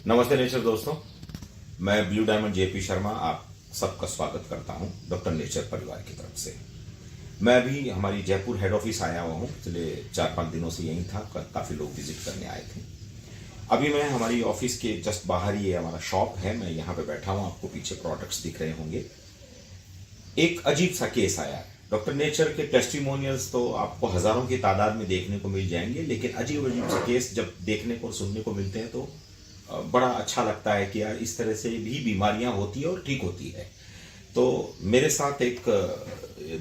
नमस्ते नेचर दोस्तों, मैं ब्लू डायमंड जेपी शर्मा आप सबका स्वागत करता हूं डॉक्टर नेचर परिवार की तरफ से। मैं भी हमारी जयपुर हेड ऑफिस आया हुआ हूं, पिछले 4-5 दिनों से यहीं था। काफ़ी लोग विजिट करने आए थे। अभी मैं हमारी ऑफिस के जस्ट बाहर ही ये हमारा शॉप है, मैं यहाँ पे बैठा हूँ। आपको पीछे प्रोडक्ट्स दिख रहे होंगे। एक अजीब सा केस आया। डॉक्टर नेचर के टेस्टिमोनियल्स तो आपको हजारों की तादाद में देखने को मिल जाएंगे, लेकिन अजीब अजीब से केस जब देखने को सुनने को मिलते हैं तो बड़ा अच्छा लगता है कि यार इस तरह से भी बीमारियां होती है और ठीक होती है। तो मेरे साथ एक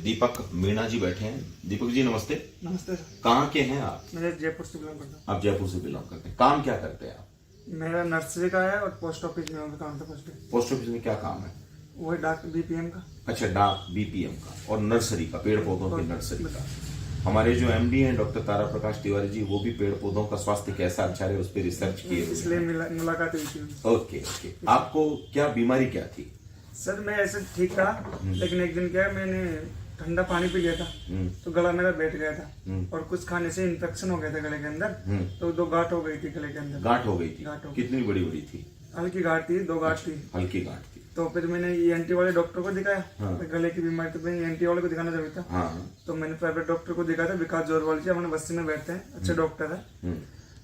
दीपक मीणा जी बैठे हैं। दीपक जी नमस्ते। नमस्ते सर। कहाँ के हैं आप? मैं जयपुर से बिलोंग करता हूँ। आप जयपुर से बिलोंग करते हैं। काम क्या करते हैं आप? मेरा नर्सरी का है और पोस्ट ऑफिस में भी काम था। पोस्ट ऑफिस में क्या काम है? वही डाक बीपीएम का। अच्छा, डाक बीपीएम का और नर्सरी का, पेड़ पौधों की नर्सरी का। हमारे जो एमडी हैं डॉक्टर तारा प्रकाश तिवारी जी, वो भी पेड़ पौधों का स्वास्थ्य कैसा अच्छा रहे उस पर रिसर्च किए, इसलिए मुलाकात हुई थी। ओके। आपको क्या बीमारी क्या थी? सर मैं ऐसे ठीक था, लेकिन एक दिन क्या मैंने ठंडा पानी पी लिया था तो गला मेरा बैठ गया था और कुछ खाने से इन्फेक्शन हो गया था गले के अंदर। तो 2 गांठ हो गई थी गले के अंदर। गांठ हो गई थी? कितनी बड़ी बड़ी थी? हल्की गांठ थी, 2 गांठ थी। हल्की गांठ थी। तो फिर मैंने ईएनटी वाले डॉक्टर को दिखाया। गले की बीमारी तो मैंने ईएनटी वाले को दिखाना जरूरी था। तो मैंने प्राइवेट डॉक्टर को दिखाया था, विकास जोरवाल जी, हमारे बस्ती में बैठते हैं, अच्छे डॉक्टर है।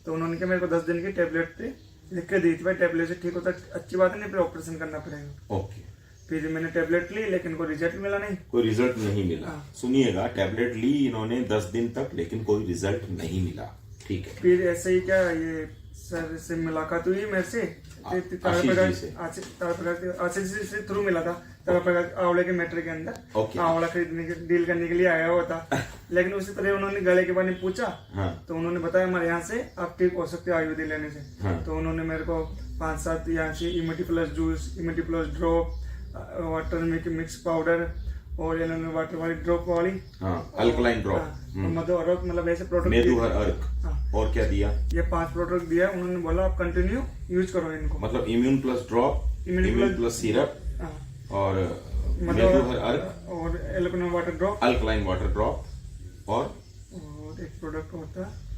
तो उन्होंने क्या मेरे को 10 दिन की टेबलेट पे लिख के दी थी, भाई टेबलेट से ठीक होता अच्छी बात नहीं, फिर ऑपरेशन करना पड़ेगा। ओके। फिर मैंने टेबलेट ली, लेकिन कोई रिजल्ट मिला नहीं। कोई रिजल्ट नहीं मिला। सुनिएगा, टेबलेट ली इन्होंने 10 दिन तक, लेकिन कोई रिजल्ट नहीं मिला। ठीक है। फिर ऐसे ही क्या ये सर से मुलाकात हुई मेरे से, आशीष जी से थ्रू मिला था। आंवले के मैटर के अंदर आंवला खरीदने के डील करने के लिए आया हुआ था। लेकिन उसी तरह उन्होंने गले के बारे में पूछा। तो उन्होंने बताया हमारे यहाँ से आप ठीक हो सकते हो आयुर्वेदिक लेने से। तो उन्होंने मेरे को 5-7 यहाँ से immunity plus juice, immunity plus drop, water mix powder और वाटर वाली ड्रॉप वाली अल्कलाइन ड्रॉप, मतलब ऐसे प्रोडक्ट मेदुहर अर्क। और क्या दिया? ये 5 प्रोडक्ट दिया। उन्होंने बोला आप कंटिन्यू यूज करो इनको। मतलब immune plus drop, immune plus syrup और मेदुहर अर्क और अल्कलाइन वाटर ड्रॉप और एक प्रोडक्ट होता है।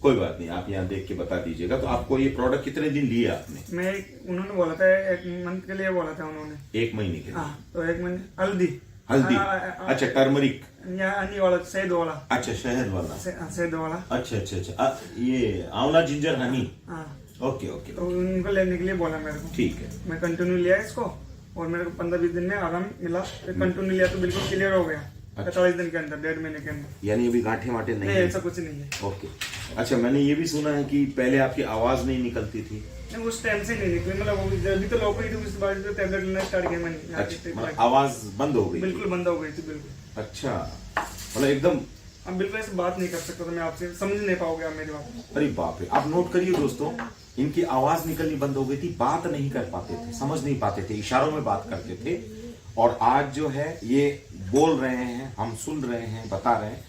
कोई बात नहीं, आप यहाँ देख के बता दीजिएगा। तो आपको ये प्रोडक्ट कितने दिन लिए आपने? उन्होंने बोला था 1 मंथ के लिए बोला था उन्होंने। 1 महीने के लिए? तो 1 महीने। हल्दी। अच्छा, टर्मरिक वाला, शहद वाला। अच्छा, शहद वाला, शहद वाला। अच्छा। ये आंवला जिंजर हनी। ओके। तो उनको लेने के लिए बोला मेरे को। ठीक है। मैं कंटिन्यू लिया इसको और मेरे को 15-20 दिन में आराम मिला। कंटिन्यू लिया तो बिल्कुल क्लियर हो गया। 45 दिन के अंदर, 1.5 महीने के अंदर। यानी अभी गांठे वाटे नहीं है? ऐसा कुछ नहीं है। ओके। अच्छा, मैंने ये भी सुना है कि पहले आपकी आवाज नहीं निकलती थी। नहीं, उस टाइम से नहीं निकली, मतलब जल्दी तो लोग ही थी। उस बाद जो टेबलेट लेना स्टार्ट किया मैंने। अच्छा, आवाज बंद हो गई? बिल्कुल बंद हो गई थी, बिल्कुल। अच्छा, मतलब एकदम अब बिल्कुल ऐसे बात नहीं कर सकता था मैं आपसे, समझ नहीं पाओगे आप मेरी बात। अरे बाप रे। आप नोट करिए दोस्तों, इनकी आवाज निकलनी बंद हो गई थी, बात नहीं कर पाते थे, समझ नहीं पाते थे, इशारों में बात करते थे। और आज जो है ये बोल रहे हैं, हम सुन रहे हैं, बता रहे हैं।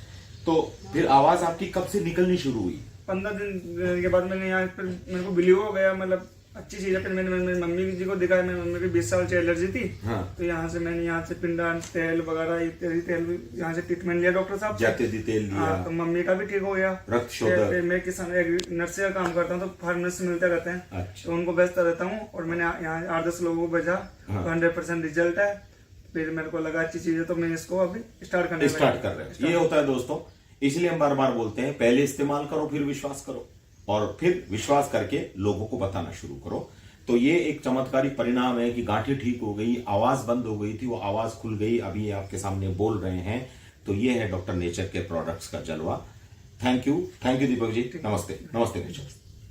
तो फिर आवाज आपकी कब से निकलनी शुरू हुई? 15 दिन के बाद मैंने यहाँ पर मेरे को बिलीव हो गया, मतलब अच्छी चीज है। फिर मैंने मेरी मम्मी जी को दिखाया। मेरी मम्मी की 20 साल से एलर्जी थी। तो यहाँ से मैंने यहाँ से पिंडान तेल वगैरह इत्यादि तेल यहाँ से ट्रीटमेंट लिया डॉक्टर साहब। जाते तेल लिया। तो मम्मी का भी ठीक हो गया। रक्त शोधक। मैं किसान नर्सरी का काम करता हूँ, तो फार्मर से मिलते रहते हैं। अच्छा। तो उनको बेचता रहता हूँ और मैंने यहाँ 8-10 लोगों को भेजा। 100% रिजल्ट है। फिर मेरे को लगा अच्छी चीज है, तो मैं इसको अभी स्टार्ट कर रहे हैं। ये होता है दोस्तों, इसलिए हम बार बार बोलते हैं पहले इस्तेमाल करो, फिर विश्वास करो, और फिर विश्वास करके लोगों को बताना शुरू करो। तो ये एक चमत्कारी परिणाम है कि गांठें ठीक हो गई, आवाज बंद हो गई थी, वो आवाज खुल गई, अभी ये आपके सामने बोल रहे हैं। तो ये है डॉक्टर नेचर के प्रोडक्ट्स का जलवा। Thank you Deepak ji. नमस्ते नेचर।